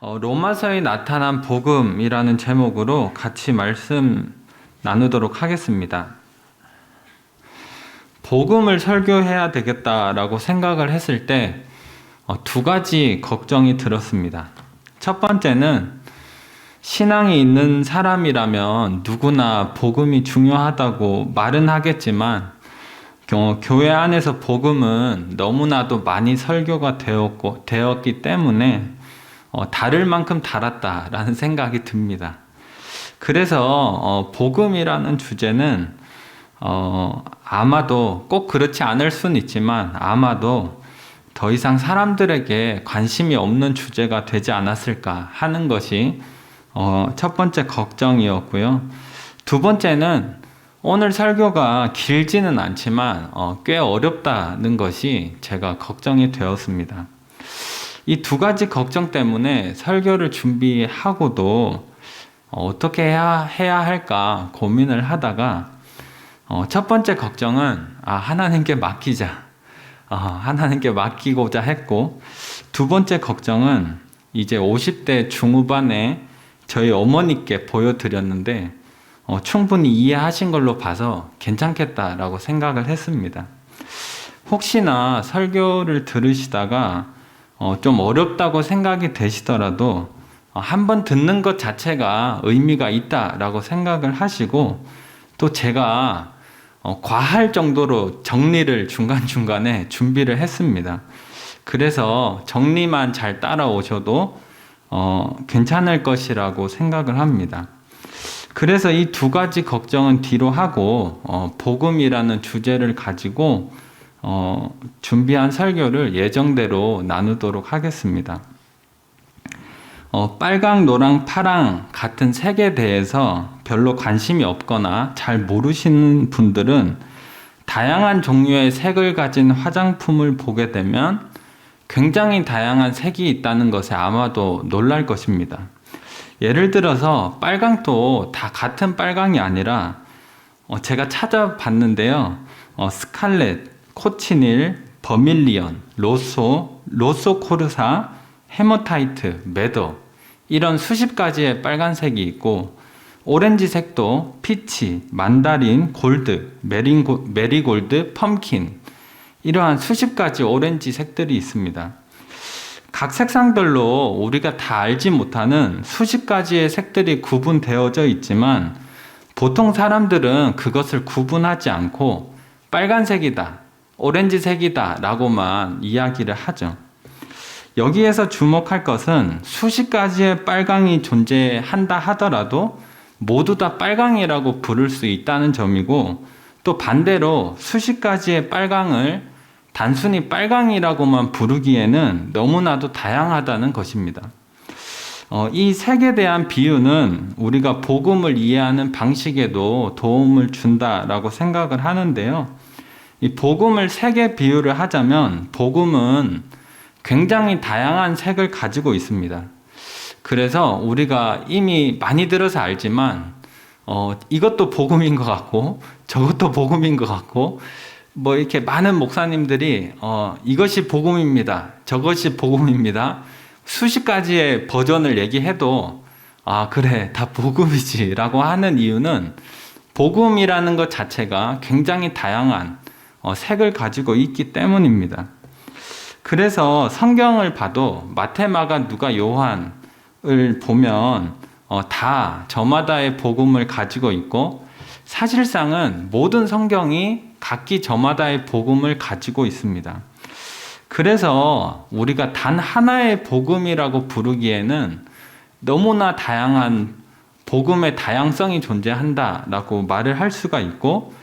로마서에 나타난 복음이라는 제목으로 같이 말씀 나누도록 하겠습니다. 복음을 설교해야 되겠다라고 생각을 했을 때 두 가지 걱정이 들었습니다. 첫 번째는 신앙이 있는 사람이라면 누구나 복음이 중요하다고 말은 하겠지만 교회 안에서 복음은 너무나도 많이 설교가 되었기 때문에 다를 만큼 달았다라는 생각이 듭니다. 그래서 복음이라는 주제는 아마도 꼭 그렇지 않을 수는 있지만 아마도 더 이상 사람들에게 관심이 없는 주제가 되지 않았을까 하는 것이 첫 번째 걱정이었고요. 두 번째는 오늘 설교가 길지는 않지만 꽤 어렵다는 것이 제가 걱정이 되었습니다. 이 두 가지 걱정 때문에 설교를 준비하고도 어떻게 해야 할까 고민을 하다가 첫 번째 걱정은 하나님께 맡기자. 하나님께 맡기고자 했고, 두 번째 걱정은 이제 50대 중후반에 저희 어머니께 보여드렸는데 충분히 이해하신 걸로 봐서 괜찮겠다라고 생각을 했습니다. 혹시나 설교를 들으시다가 좀 어렵다고 생각이 되시더라도 한번 듣는 것 자체가 의미가 있다라고 생각을 하시고, 또 제가 과할 정도로 정리를 중간중간에 준비를 했습니다. 그래서 정리만 잘 따라오셔도 괜찮을 것이라고 생각을 합니다. 그래서 이 두 가지 걱정은 뒤로 하고 복음이라는 주제를 가지고 준비한 설교를 예정대로 나누도록 하겠습니다. 빨강, 노랑, 파랑 같은 색에 대해서 별로 관심이 없거나 잘 모르시는 분들은 다양한 종류의 색을 가진 화장품을 보게 되면 굉장히 다양한 색이 있다는 것에 아마도 놀랄 것입니다. 예를 들어서 빨강도 다 같은 빨강이 아니라 제가 찾아봤는데요. 스칼렛, 코치닐, 버밀리언, 로쏘 코르사, 헤머타이트, 매더 이런 수십 가지의 빨간색이 있고, 오렌지색도 피치, 만다린, 골드, 메리골드, 펌킨 이러한 수십 가지 오렌지 색들이 있습니다. 각 색상별로 우리가 다 알지 못하는 수십 가지의 색들이 구분되어져 있지만 보통 사람들은 그것을 구분하지 않고 빨간색이다, 오렌지색이다 라고만 이야기를 하죠. 여기에서 주목할 것은 수십 가지의 빨강이 존재한다 하더라도 모두 다 빨강이라고 부를 수 있다는 점이고, 또 반대로 수십 가지의 빨강을 단순히 빨강이라고만 부르기에는 너무나도 다양하다는 것입니다. 이 색에 대한 비유는 우리가 복음을 이해하는 방식에도 도움을 준다라고 생각을 하는데요. 이 복음을 색에 비유를 하자면 복음은 굉장히 다양한 색을 가지고 있습니다. 그래서 우리가 이미 많이 들어서 알지만 이것도 복음인 것 같고 저것도 복음인 것 같고 이렇게 많은 목사님들이 이것이 복음입니다, 저것이 복음입니다, 수십 가지의 버전을 얘기해도 그래 다 복음이지 라고 하는 이유는 복음이라는 것 자체가 굉장히 다양한 색을 가지고 있기 때문입니다. 그래서 성경을 봐도 마태, 마가, 누가, 요한을 보면 다 저마다의 복음을 가지고 있고, 사실상은 모든 성경이 각기 저마다의 복음을 가지고 있습니다. 그래서 우리가 단 하나의 복음이라고 부르기에는 너무나 다양한 복음의 다양성이 존재한다라고 말을 할 수가 있고,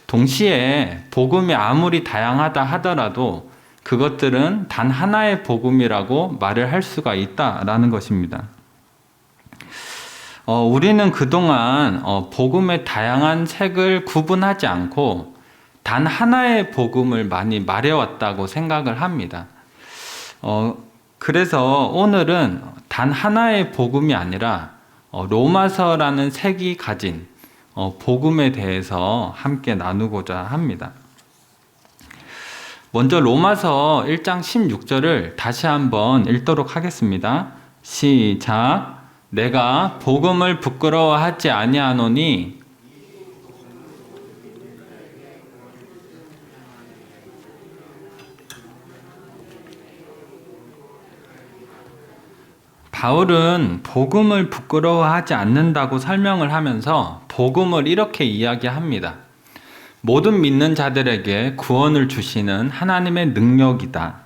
동시에 복음이 아무리 다양하다 하더라도 그것들은 단 하나의 복음이라고 말을 할 수가 있다라는 것입니다. 우리는 그동안 복음의 다양한 색을 구분하지 않고 단 하나의 복음을 많이 말해왔다고 생각을 합니다. 그래서 오늘은 단 하나의 복음이 아니라 로마서라는 색이 가진 복음에 대해서 함께 나누고자 합니다. 먼저 로마서 1장 16절을 다시 한번 읽도록 하겠습니다. 시작. 내가 복음을 부끄러워하지 아니하노니 바울은 복음을 부끄러워하지 않는다고 설명을 하면서 복음을 이렇게 이야기합니다. 모든 믿는 자들에게 구원을 주시는 하나님의 능력이다.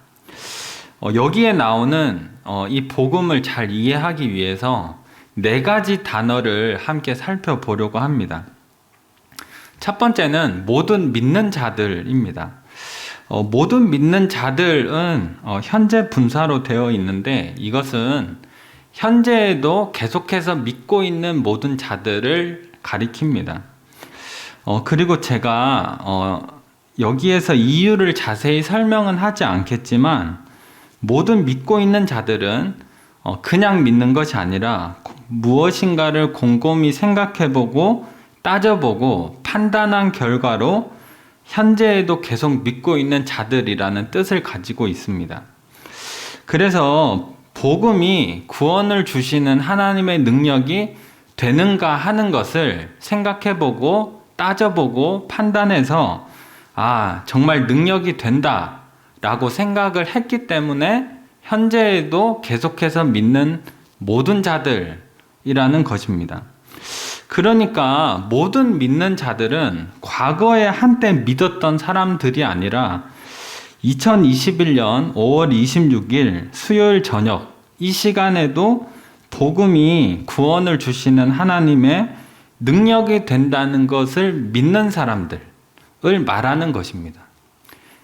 여기에 나오는 이 복음을 잘 이해하기 위해서 네 가지 단어를 함께 살펴보려고 합니다. 첫 번째는 모든 믿는 자들입니다. 모든 믿는 자들은 현재 분사로 되어 있는데 이것은 현재에도 계속해서 믿고 있는 모든 자들을 가리킵니다. 그리고 제가 여기에서 이유를 자세히 설명은 하지 않겠지만 모든 믿고 있는 자들은 그냥 믿는 것이 아니라 무엇인가를 곰곰이 생각해보고 따져보고 판단한 결과로 현재에도 계속 믿고 있는 자들이라는 뜻을 가지고 있습니다. 그래서 복음이 구원을 주시는 하나님의 능력이 되는가 하는 것을 생각해보고 따져보고 판단해서 정말 능력이 된다 라고 생각을 했기 때문에 현재에도 계속해서 믿는 모든 자들이라는 것입니다. 그러니까 모든 믿는 자들은 과거에 한때 믿었던 사람들이 아니라 2021년 5월 26일 수요일 저녁 이 시간에도 복음이 구원을 주시는 하나님의 능력이 된다는 것을 믿는 사람들을 말하는 것입니다.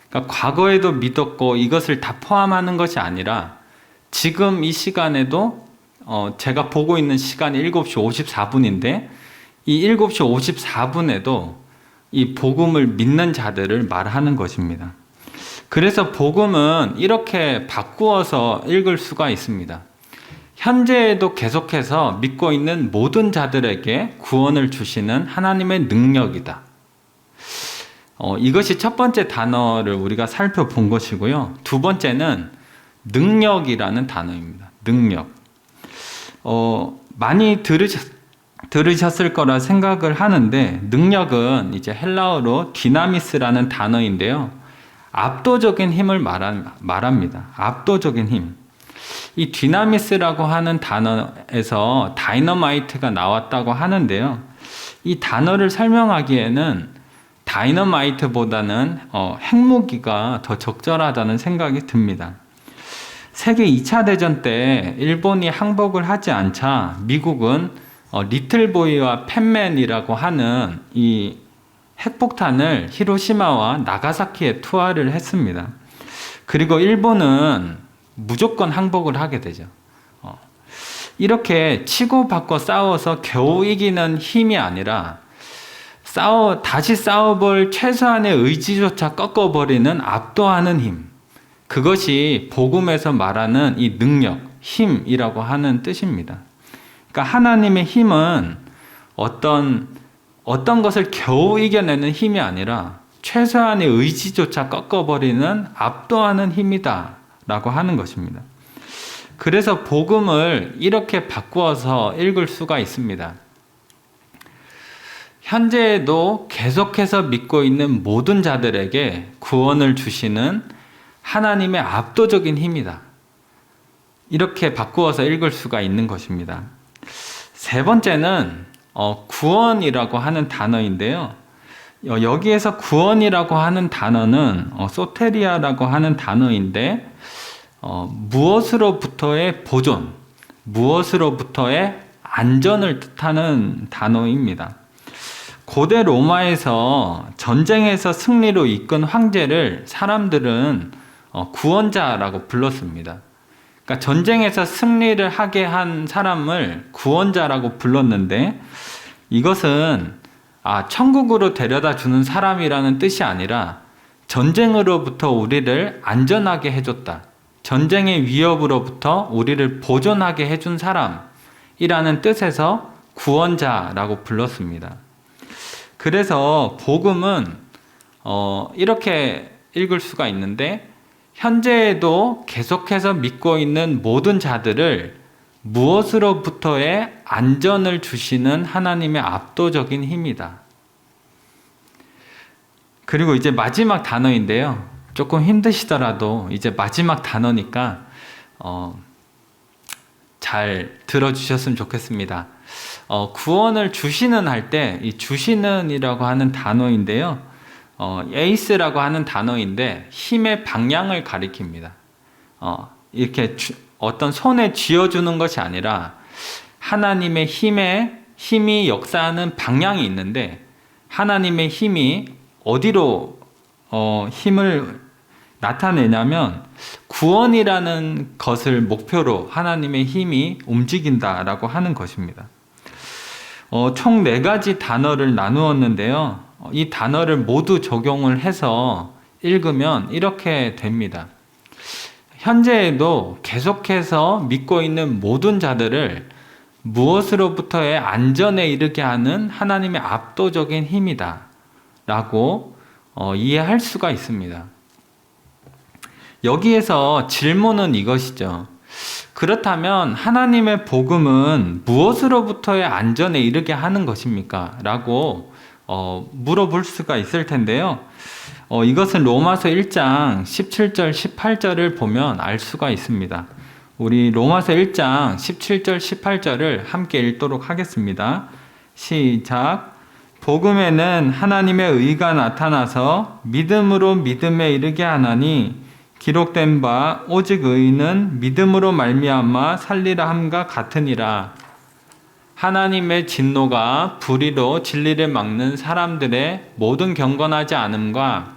그러니까 과거에도 믿었고 이것을 다 포함하는 것이 아니라 지금 이 시간에도 제가 보고 있는 시간이 7시 54분인데 이 7시 54분에도 이 복음을 믿는 자들을 말하는 것입니다. 그래서 복음은 이렇게 바꾸어서 읽을 수가 있습니다. 현재에도 계속해서 믿고 있는 모든 자들에게 구원을 주시는 하나님의 능력이다. 이것이 첫 번째 단어를 우리가 살펴본 것이고요. 두 번째는 능력이라는 단어입니다. 능력. 많이 들으셨을 거라 생각을 하는데 능력은 이제 헬라어로 디나미스라는 단어인데요. 압도적인 힘을 말합니다. 압도적인 힘. 이 디나미스라고 하는 단어에서 다이너마이트가 나왔다고 하는데요. 이 단어를 설명하기에는 다이너마이트보다는 핵무기가 더 적절하다는 생각이 듭니다. 세계 2차 대전 때 일본이 항복을 하지 않자 미국은 리틀보이와 팻맨이라고 하는 이 핵폭탄을 히로시마와 나가사키에 투하를 했습니다. 그리고 일본은 무조건 항복을 하게 되죠. 이렇게 치고받고 싸워서 겨우 이기는 힘이 아니라 다시 싸워볼 최소한의 의지조차 꺾어버리는 압도하는 힘. 그것이 복음에서 말하는 이 능력, 힘이라고 하는 뜻입니다. 그러니까 하나님의 힘은 어떤 것을 겨우 이겨내는 힘이 아니라 최소한의 의지조차 꺾어버리는 압도하는 힘이다 라고 하는 것입니다. 그래서 복음을 이렇게 바꾸어서 읽을 수가 있습니다. 현재에도 계속해서 믿고 있는 모든 자들에게 구원을 주시는 하나님의 압도적인 힘이다. 이렇게 바꾸어서 읽을 수가 있는 것입니다. 세 번째는 구원이라고 하는 단어인데요. 여기에서 구원이라고 하는 단어는 소테리아라고 하는 단어인데 무엇으로부터의 보존, 무엇으로부터의 안전을 뜻하는 단어입니다. 고대 로마에서 전쟁에서 승리로 이끈 황제를 사람들은 구원자라고 불렀습니다. 그러니까 전쟁에서 승리를 하게 한 사람을 구원자라고 불렀는데 이것은 천국으로 데려다 주는 사람이라는 뜻이 아니라 전쟁으로부터 우리를 안전하게 해줬다. 전쟁의 위협으로부터 우리를 보존하게 해준 사람이라는 뜻에서 구원자라고 불렀습니다. 그래서 복음은 이렇게 읽을 수가 있는데 현재에도 계속해서 믿고 있는 모든 자들을 무엇으로부터의 안전을 주시는 하나님의 압도적인 힘이다. 그리고 이제 마지막 단어인데요. 조금 힘드시더라도 이제 마지막 단어니까 잘 들어주셨으면 좋겠습니다. 구원을 주시는 할 때 이 주시는이라고 하는 단어인데요. 에이스라고 하는 단어인데 힘의 방향을 가리킵니다. 이렇게 어떤 손에 쥐어주는 것이 아니라 하나님의 힘이 역사하는 방향이 있는데 하나님의 힘이 어디로 힘을 나타내냐면 구원이라는 것을 목표로 하나님의 힘이 움직인다라고 하는 것입니다. 총 4가지 단어를 나누었는데요. 이 단어를 모두 적용을 해서 읽으면 이렇게 됩니다. 현재에도 계속해서 믿고 있는 모든 자들을 무엇으로부터의 안전에 이르게 하는 하나님의 압도적인 힘이다 라고 이해할 수가 있습니다. 여기에서 질문은 이것이죠. 그렇다면 하나님의 복음은 무엇으로부터의 안전에 이르게 하는 것입니까? 라고 물어볼 수가 있을 텐데요. 이것은 로마서 1장 17절 18절을 보면 알 수가 있습니다. 우리 로마서 1장 17절 18절을 함께 읽도록 하겠습니다. 시작. 복음에는 하나님의 의가 나타나서 믿음으로 믿음에 이르게 하나니 기록된 바 오직 의인은 믿음으로 말미암아 살리라 함과 같으니라. 하나님의 진노가 불의로 진리를 막는 사람들의 모든 경건하지 않음과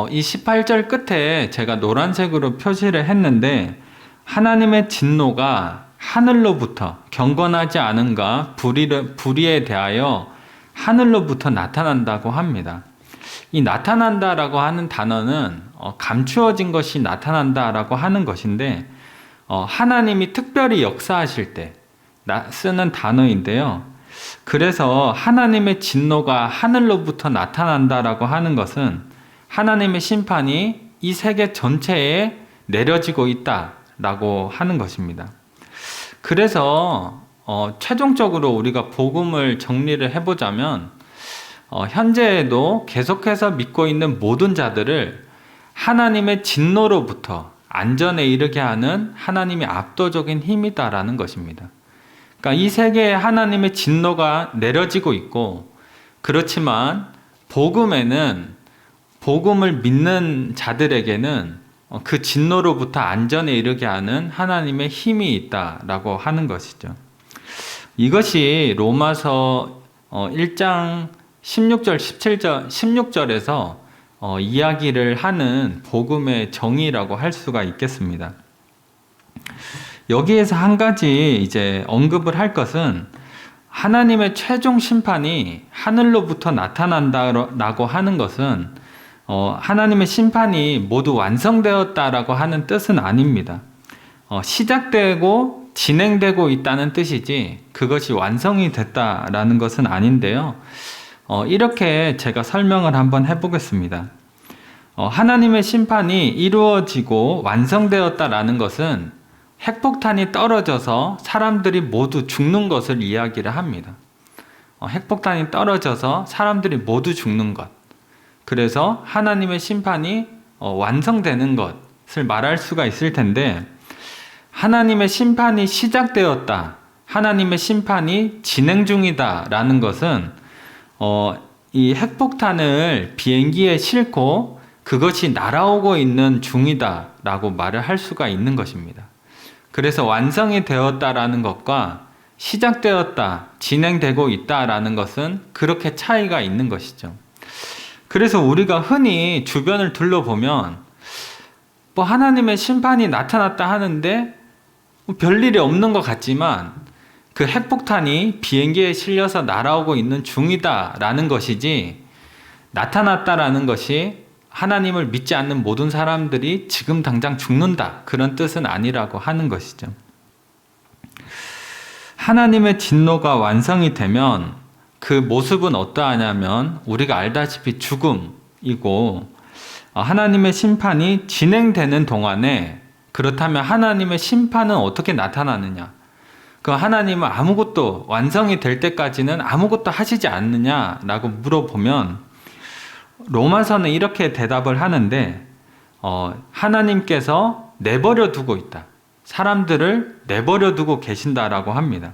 이 18절 끝에 제가 노란색으로 표시를 했는데 하나님의 진노가 하늘로부터 경건하지 않음과 불의에 대하여 하늘로부터 나타난다고 합니다. 이 나타난다라고 하는 단어는 감추어진 것이 나타난다라고 하는 것인데 하나님이 특별히 역사하실 때 쓰는 단어인데요. 그래서 하나님의 진노가 하늘로부터 나타난다라고 하는 것은 하나님의 심판이 이 세계 전체에 내려지고 있다라고 하는 것입니다. 그래서 최종적으로 우리가 복음을 정리를 해보자면 현재에도 계속해서 믿고 있는 모든 자들을 하나님의 진노로부터 안전에 이르게 하는 하나님의 압도적인 힘이다라는 것입니다. 그러니까 이 세계에 하나님의 진노가 내려지고 있고 그렇지만 복음을 믿는 자들에게는 그 진노로부터 안전에 이르게 하는 하나님의 힘이 있다라고 하는 것이죠. 이것이 로마서 1장 16절, 17절, 16절에서 이야기를 하는 복음의 정의라고 할 수가 있겠습니다. 여기에서 한 가지 이제 언급을 할 것은 하나님의 최종 심판이 하늘로부터 나타난다라고 하는 것은 하나님의 심판이 모두 완성되었다라고 하는 뜻은 아닙니다. 시작되고 진행되고 있다는 뜻이지 그것이 완성이 됐다라는 것은 아닌데요. 이렇게 제가 설명을 한번 해보겠습니다. 하나님의 심판이 이루어지고 완성되었다라는 것은 핵폭탄이 떨어져서 사람들이 모두 죽는 것을 이야기를 합니다. 핵폭탄이 떨어져서 사람들이 모두 죽는 것. 그래서 하나님의 심판이 완성되는 것을 말할 수가 있을 텐데 하나님의 심판이 시작되었다. 하나님의 심판이 진행 중이다 라는 것은 이 핵폭탄을 비행기에 싣고 그것이 날아오고 있는 중이다 라고 말을 할 수가 있는 것입니다. 그래서 완성이 되었다라는 것과 시작되었다, 진행되고 있다라는 것은 그렇게 차이가 있는 것이죠. 그래서 우리가 흔히 주변을 둘러보면 하나님의 심판이 나타났다 하는데 별일이 없는 것 같지만 그 핵폭탄이 비행기에 실려서 날아오고 있는 중이다라는 것이지 나타났다라는 것이 하나님을 믿지 않는 모든 사람들이 지금 당장 죽는다 그런 뜻은 아니라고 하는 것이죠. 하나님의 진노가 완성이 되면 그 모습은 어떠하냐면 우리가 알다시피 죽음이고 하나님의 심판이 진행되는 동안에 그렇다면 하나님의 심판은 어떻게 나타나느냐? 그 하나님은 아무것도 완성이 될 때까지는 아무것도 하시지 않느냐라고 물어보면 로마서는 이렇게 대답을 하는데 하나님께서 내버려 두고 있다. 사람들을 내버려 두고 계신다라고 합니다.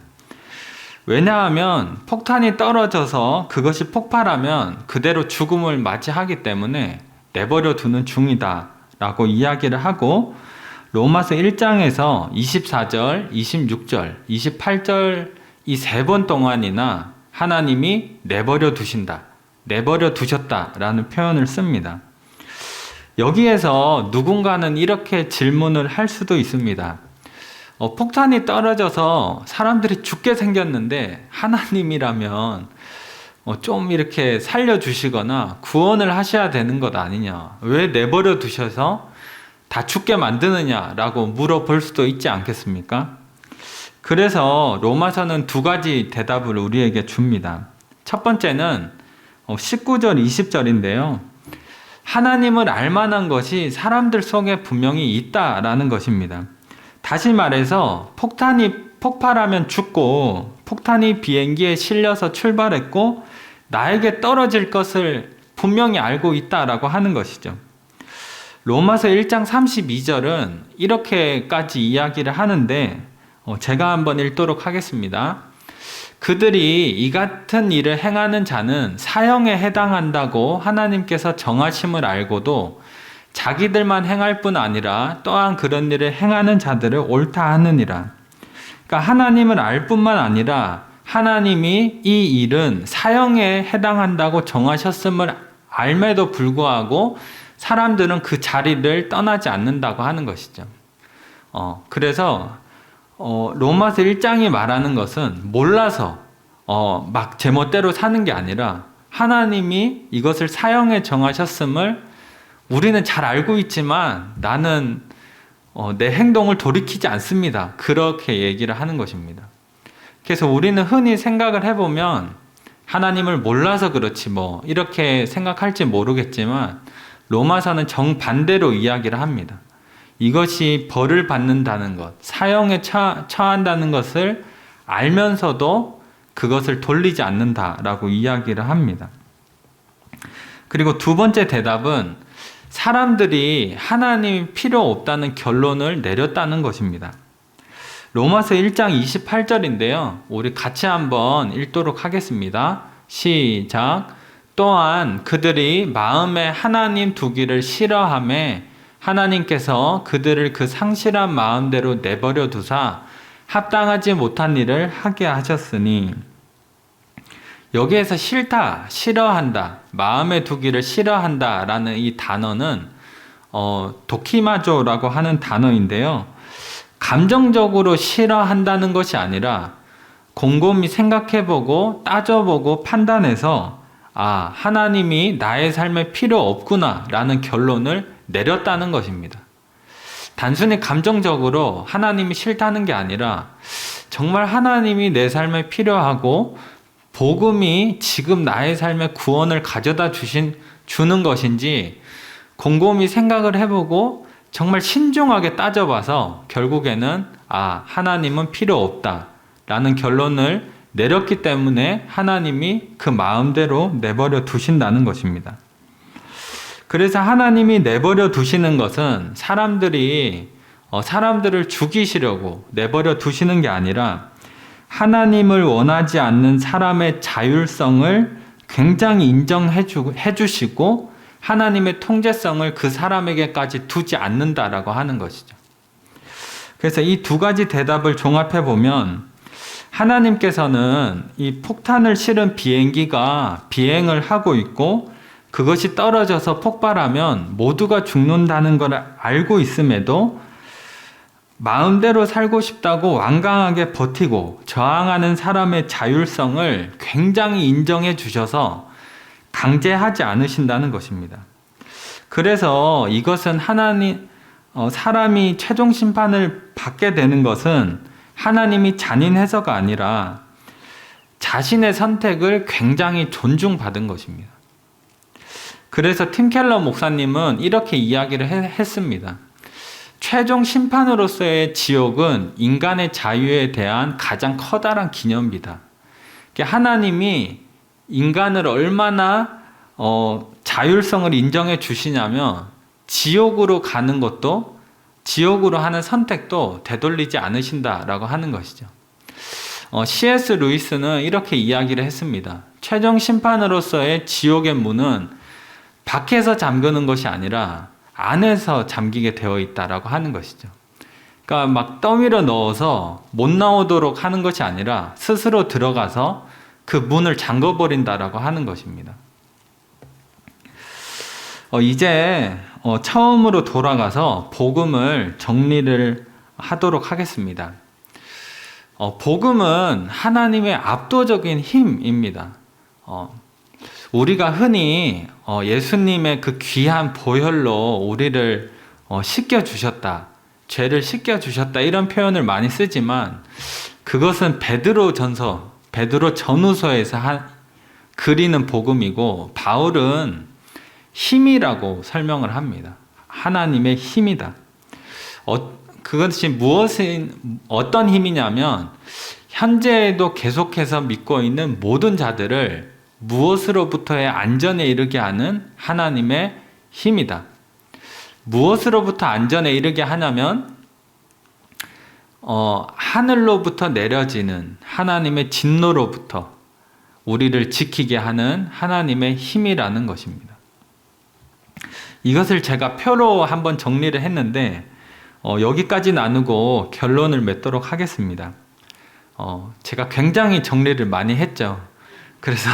왜냐하면 폭탄이 떨어져서 그것이 폭발하면 그대로 죽음을 맞이하기 때문에 내버려 두는 중이다 라고 이야기를 하고 로마서 1장에서 24절, 26절, 28절 이 3번 동안이나 하나님이 내버려 두신다, 내버려 두셨다라는 표현을 씁니다. 여기에서 누군가는 이렇게 질문을 할 수도 있습니다. 폭탄이 떨어져서 사람들이 죽게 생겼는데 하나님이라면 좀 이렇게 살려주시거나 구원을 하셔야 되는 것 아니냐, 왜 내버려 두셔서 다 죽게 만드느냐라고 물어볼 수도 있지 않겠습니까? 그래서 로마서는 2가지 대답을 우리에게 줍니다. 첫 번째는 19절, 20절인데요. 하나님을 알만한 것이 사람들 속에 분명히 있다라는 것입니다. 다시 말해서 폭탄이 폭발하면 죽고 폭탄이 비행기에 실려서 출발했고 나에게 떨어질 것을 분명히 알고 있다라고 하는 것이죠. 로마서 1장 32절은 이렇게까지 이야기를 하는데 제가 한번 읽도록 하겠습니다. 그들이 이 같은 일을 행하는 자는 사형에 해당한다고 하나님께서 정하심을 알고도 자기들만 행할 뿐 아니라 또한 그런 일을 행하는 자들을 옳다 하느니라. 그러니까 하나님을 알 뿐만 아니라 하나님이 이 일은 사형에 해당한다고 정하셨음을 알매도 불구하고 사람들은 그 자리를 떠나지 않는다고 하는 것이죠. 그래서 로마서 1장이 말하는 것은 몰라서 막 제멋대로 사는 게 아니라 하나님이 이것을 사형에 정하셨음을 우리는 잘 알고 있지만 나는 내 행동을 돌이키지 않습니다. 그렇게 얘기를 하는 것입니다. 그래서 우리는 흔히 생각을 해보면 하나님을 몰라서 그렇지 뭐 이렇게 생각할지 모르겠지만 로마서는 정반대로 이야기를 합니다. 이것이 벌을 받는다는 것, 사형에 처한다는 것을 알면서도 그것을 돌리지 않는다라고 이야기를 합니다. 그리고 2번째 대답은 사람들이 하나님이 필요 없다는 결론을 내렸다는 것입니다. 로마서 1장 28절인데요. 우리 같이 한번 읽도록 하겠습니다. 시작. 또한 그들이 마음에 하나님 두기를 싫어하매 하나님께서 그들을 그 상실한 마음대로 내버려 두사 합당하지 못한 일을 하게 하셨으니, 여기에서 싫다, 싫어한다, 마음에 두기를 싫어한다 라는 이 단어는 도키마조라고 하는 단어인데요. 감정적으로 싫어한다는 것이 아니라 곰곰이 생각해보고 따져보고 판단해서 하나님이 나의 삶에 필요 없구나 라는 결론을 내렸다는 것입니다. 단순히 감정적으로 하나님이 싫다는 게 아니라 정말 하나님이 내 삶에 필요하고 복음이 지금 나의 삶에 구원을 가져다 주는 것인지 곰곰이 생각을 해보고 정말 신중하게 따져봐서 결국에는 하나님은 필요 없다 라는 결론을 내렸기 때문에 하나님이 그 마음대로 내버려 두신다는 것입니다. 그래서 하나님이 내버려 두시는 것은 사람들을 죽이시려고 내버려 두시는 게 아니라 하나님을 원하지 않는 사람의 자율성을 굉장히 인정해 주시고 하나님의 통제성을 그 사람에게까지 두지 않는다라고 하는 것이죠. 그래서 이 2가지 대답을 종합해 보면 하나님께서는 이 폭탄을 실은 비행기가 비행을 하고 있고 그것이 떨어져서 폭발하면 모두가 죽는다는 걸 알고 있음에도 마음대로 살고 싶다고 완강하게 버티고 저항하는 사람의 자율성을 굉장히 인정해 주셔서 강제하지 않으신다는 것입니다. 그래서 이것은 사람이 최종 심판을 받게 되는 것은 하나님이 잔인해서가 아니라 자신의 선택을 굉장히 존중받은 것입니다. 그래서 팀 켈러 목사님은 이렇게 이야기를 했습니다. 최종 심판으로서의 지옥은 인간의 자유에 대한 가장 커다란 기념비다. 하나님이 인간을 얼마나 자율성을 인정해 주시냐면 지옥으로 가는 것도, 지옥으로 하는 선택도 되돌리지 않으신다라고 하는 것이죠. C.S. 루이스는 이렇게 이야기를 했습니다. 최종 심판으로서의 지옥의 문은 밖에서 잠그는 것이 아니라 안에서 잠기게 되어 있다라고 하는 것이죠. 그러니까 막 떠밀어 넣어서 못 나오도록 하는 것이 아니라 스스로 들어가서 그 문을 잠궈버린다라고 하는 것입니다. 이제 처음으로 돌아가서 복음을 정리를 하도록 하겠습니다. 복음은 하나님의 압도적인 힘입니다. 우리가 흔히 예수님의 그 귀한 보혈로 우리를 씻겨주셨다, 죄를 씻겨주셨다 이런 표현을 많이 쓰지만 그것은 베드로 전후서에서 그리는 복음이고 바울은 힘이라고 설명을 합니다. 하나님의 힘이다. 그것이 어떤 힘이냐면 현재에도 계속해서 믿고 있는 모든 자들을 무엇으로부터의 안전에 이르게 하는 하나님의 힘이다. 무엇으로부터 안전에 이르게 하냐면 하늘로부터 내려지는 하나님의 진노로부터 우리를 지키게 하는 하나님의 힘이라는 것입니다. 이것을 제가 표로 한번 정리를 했는데 여기까지 나누고 결론을 맺도록 하겠습니다. 제가 굉장히 정리를 많이 했죠. 그래서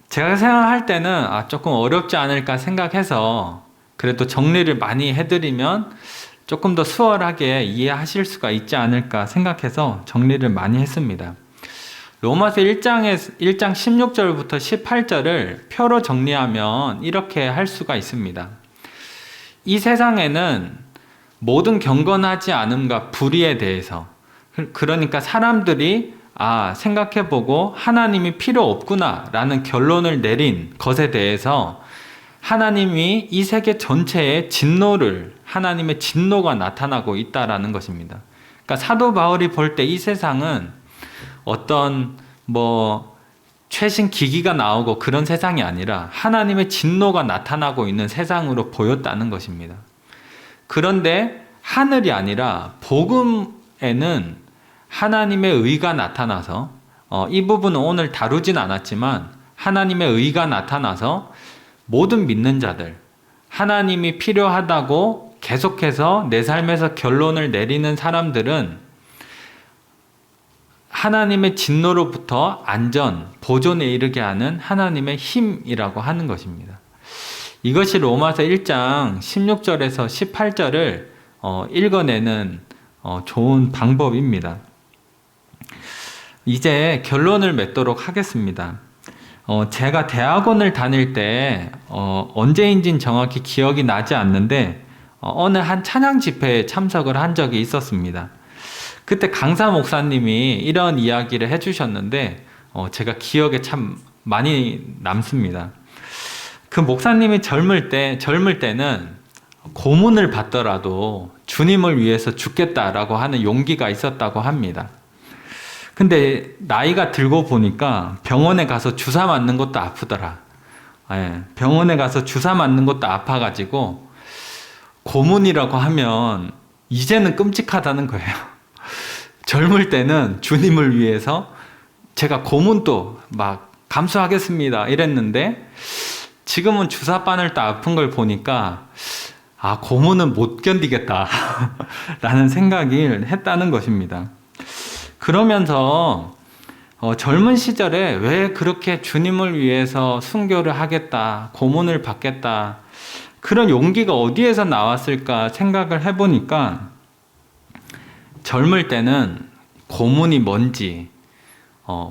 제가 생각할 때는 조금 어렵지 않을까 생각해서 그래도 정리를 많이 해드리면 조금 더 수월하게 이해하실 수가 있지 않을까 생각해서 정리를 많이 했습니다. 로마서 1장 16절부터 18절을 표로 정리하면 이렇게 할 수가 있습니다. 이 세상에는 모든 경건하지 않음과 불의에 대해서, 그러니까 사람들이 생각해보고 하나님이 필요 없구나 라는 결론을 내린 것에 대해서 하나님이 이 세계 전체에 하나님의 진노가 나타나고 있다라는 것입니다. 그러니까 사도 바울이 볼 때 이 세상은 어떤 최신 기기가 나오고 그런 세상이 아니라 하나님의 진노가 나타나고 있는 세상으로 보였다는 것입니다. 그런데 하늘이 아니라 복음에는 하나님의 의가 나타나서 이 부분은 오늘 다루진 않았지만 하나님의 의가 나타나서 모든 믿는 자들, 하나님이 필요하다고 계속해서 내 삶에서 결론을 내리는 사람들은 하나님의 진노로부터 안전, 보존에 이르게 하는 하나님의 힘이라고 하는 것입니다. 이것이 로마서 1장 16절에서 18절을 읽어내는 좋은 방법입니다. 이제 결론을 맺도록 하겠습니다. 제가 대학원을 다닐 때 언제인지는 정확히 기억이 나지 않는데 어느 한 찬양 집회에 참석을 한 적이 있었습니다. 그때 강사 목사님이 이런 이야기를 해주셨는데 제가 기억에 참 많이 남습니다. 그 목사님이 젊을 때는 고문을 받더라도 주님을 위해서 죽겠다라고 하는 용기가 있었다고 합니다. 근데 나이가 들고 보니까 병원에 가서 주사 맞는 것도 아프더라. 병원에 가서 주사 맞는 것도 아파가지고 고문이라고 하면 이제는 끔찍하다는 거예요. 젊을 때는 주님을 위해서 제가 고문도 막 감수하겠습니다 이랬는데 지금은 주사 바늘도 아픈 걸 보니까 고문은 못 견디겠다 라는 생각을 했다는 것입니다. 그러면서 젊은 시절에 왜 그렇게 주님을 위해서 순교를 하겠다, 고문을 받겠다, 그런 용기가 어디에서 나왔을까 생각을 해보니까 젊을 때는 고문이 뭔지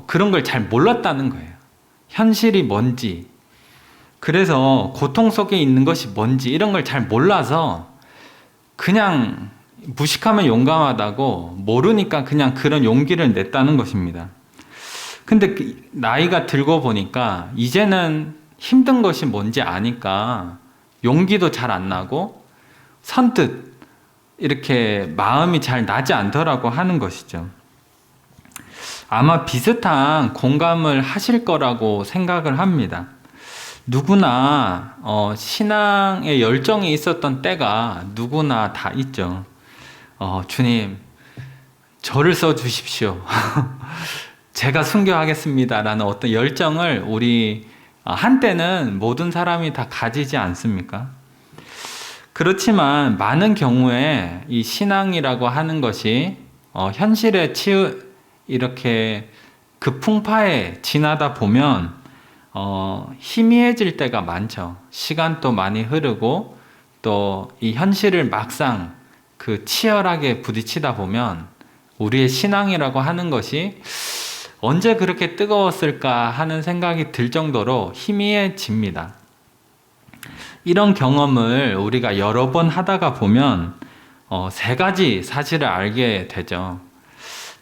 그런 걸 잘 몰랐다는 거예요. 현실이 뭔지, 그래서 고통 속에 있는 것이 뭔지 이런 걸 잘 몰라서 그냥 무식하면 용감하다고 모르니까 그냥 그런 용기를 냈다는 것입니다. 근데 나이가 들고 보니까 이제는 힘든 것이 뭔지 아니까 용기도 잘 안 나고 선뜻 이렇게 마음이 잘 나지 않더라고 하는 것이죠. 아마 비슷한 공감을 하실 거라고 생각을 합니다. 누구나 신앙의 열정이 있었던 때가 누구나 다 있죠. 주님, 저를 써주십시오. 제가 순교하겠습니다라는 어떤 열정을 우리 한때는 모든 사람이 다 가지지 않습니까? 그렇지만 많은 경우에 이 신앙이라고 하는 것이 현실에 이렇게 그 풍파에 지나다 보면 희미해질 때가 많죠. 시간도 많이 흐르고 또 이 현실을 막상 그 치열하게 부딪히다 보면 우리의 신앙이라고 하는 것이 언제 그렇게 뜨거웠을까 하는 생각이 들 정도로 희미해집니다. 이런 경험을 우리가 여러 번 하다가 보면 세 가지 사실을 알게 되죠.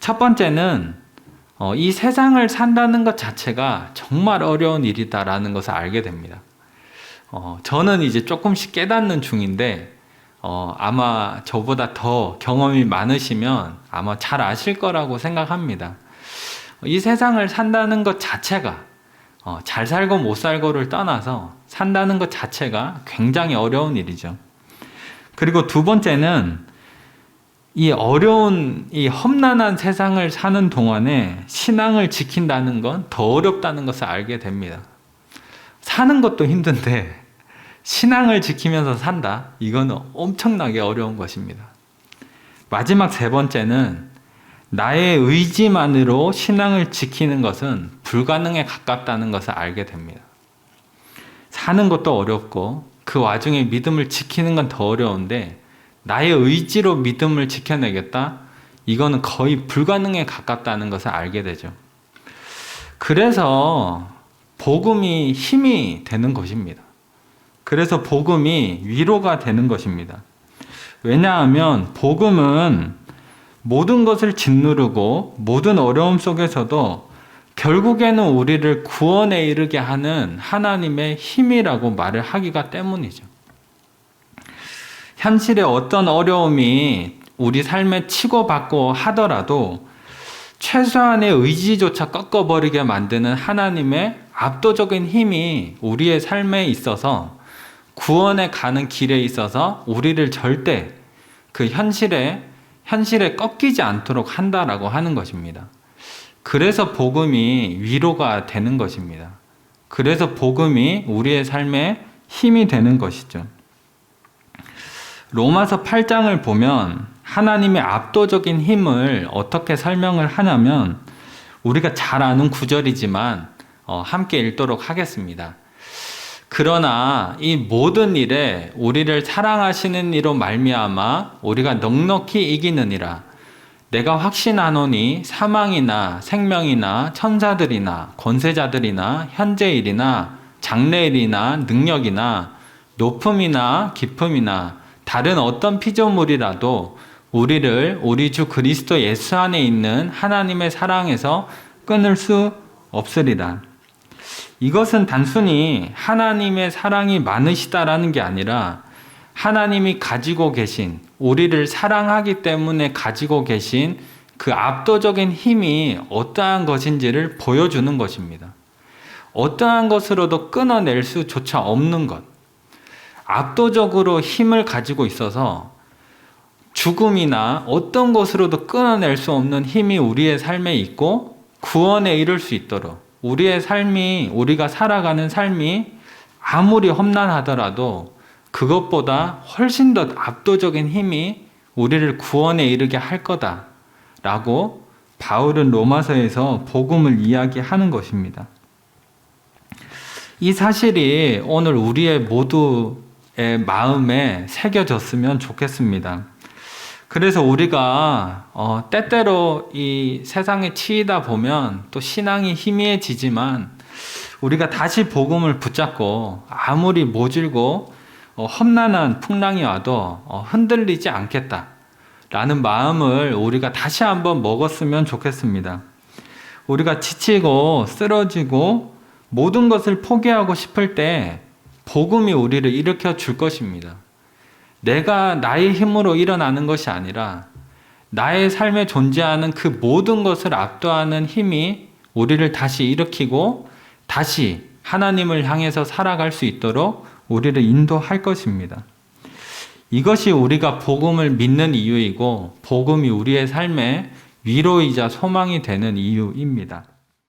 첫 번째는 이 세상을 산다는 것 자체가 정말 어려운 일이다라는 것을 알게 됩니다. 저는 이제 조금씩 깨닫는 중인데 아마 저보다 더 경험이 많으시면 아마 잘 아실 거라고 생각합니다. 이 세상을 산다는 것 자체가 잘 살고 못 살고를 떠나서 산다는 것 자체가 굉장히 어려운 일이죠. 그리고 두 번째는 이 어려운 이 험난한 세상을 사는 동안에 신앙을 지킨다는 건 더 어렵다는 것을 알게 됩니다. 사는 것도 힘든데 신앙을 지키면서 산다? 이건 엄청나게 어려운 것입니다. 마지막 세 번째는 나의 의지만으로 신앙을 지키는 것은 불가능에 가깝다는 것을 알게 됩니다. 사는 것도 어렵고 그 와중에 믿음을 지키는 건 더 어려운데 나의 의지로 믿음을 지켜내겠다? 이거는 거의 불가능에 가깝다는 것을 알게 되죠. 그래서 복음이 힘이 되는 것입니다. 그래서 복음이 위로가 되는 것입니다. 왜냐하면 복음은 모든 것을 짓누르고 모든 어려움 속에서도 결국에는 우리를 구원에 이르게 하는 하나님의 힘이라고 말을 하기가 때문이죠. 현실의 어떤 어려움이 우리 삶에 치고받고 하더라도 최소한의 의지조차 꺾어버리게 만드는 하나님의 압도적인 힘이 우리의 삶에 있어서 구원에 가는 길에 있어서 우리를 절대 그 현실에 꺾이지 않도록 한다라고 하는 것입니다. 그래서 복음이 위로가 되는 것입니다. 그래서 복음이 우리의 삶에 힘이 되는 것이죠. 로마서 8장을 보면 하나님의 압도적인 힘을 어떻게 설명을 하냐면 우리가 잘 아는 구절이지만 함께 읽도록 하겠습니다. 그러나 이 모든 일에 우리를 사랑하시는 이로 말미암아 우리가 넉넉히 이기느니라. 내가 확신하노니 사망이나 생명이나 천사들이나 권세자들이나 현재일이나 장래일이나 능력이나 높음이나 깊음이나 다른 어떤 피조물이라도 우리를 우리 주 그리스도 예수 안에 있는 하나님의 사랑에서 끊을 수 없으리라. 이것은 단순히 하나님의 사랑이 많으시다라는 게 아니라 하나님이 가지고 계신, 우리를 사랑하기 때문에 가지고 계신 그 압도적인 힘이 어떠한 것인지를 보여주는 것입니다. 어떠한 것으로도 끊어낼 수조차 없는 것. 압도적으로 힘을 가지고 있어서 죽음이나 어떤 것으로도 끊어낼 수 없는 힘이 우리의 삶에 있고 구원에 이를 수 있도록 우리의 삶이, 우리가 살아가는 삶이 아무리 험난하더라도 그것보다 훨씬 더 압도적인 힘이 우리를 구원에 이르게 할 거다라고 바울은 로마서에서 복음을 이야기하는 것입니다. 이 사실이 오늘 우리의 모두의 마음에 새겨졌으면 좋겠습니다. 그래서 우리가 때때로 이 세상에 치이다 보면 또 신앙이 희미해지지만 우리가 다시 복음을 붙잡고 아무리 모질고 험난한 풍랑이 와도 흔들리지 않겠다라는 마음을 우리가 다시 한번 먹었으면 좋겠습니다. 우리가 지치고 쓰러지고 모든 것을 포기하고 싶을 때 복음이 우리를 일으켜 줄 것입니다. 내가 나의 힘으로 일어나는 것이 아니라 나의 삶에 존재하는 그 모든 것을 압도하는 힘이 우리를 다시 일으키고 다시 하나님을 향해서 살아갈 수 있도록 우리를 인도할 것입니다. 이것이 우리가 복음을 믿는 이유이고 복음이 우리의 삶의 위로이자 소망이 되는 이유입니다.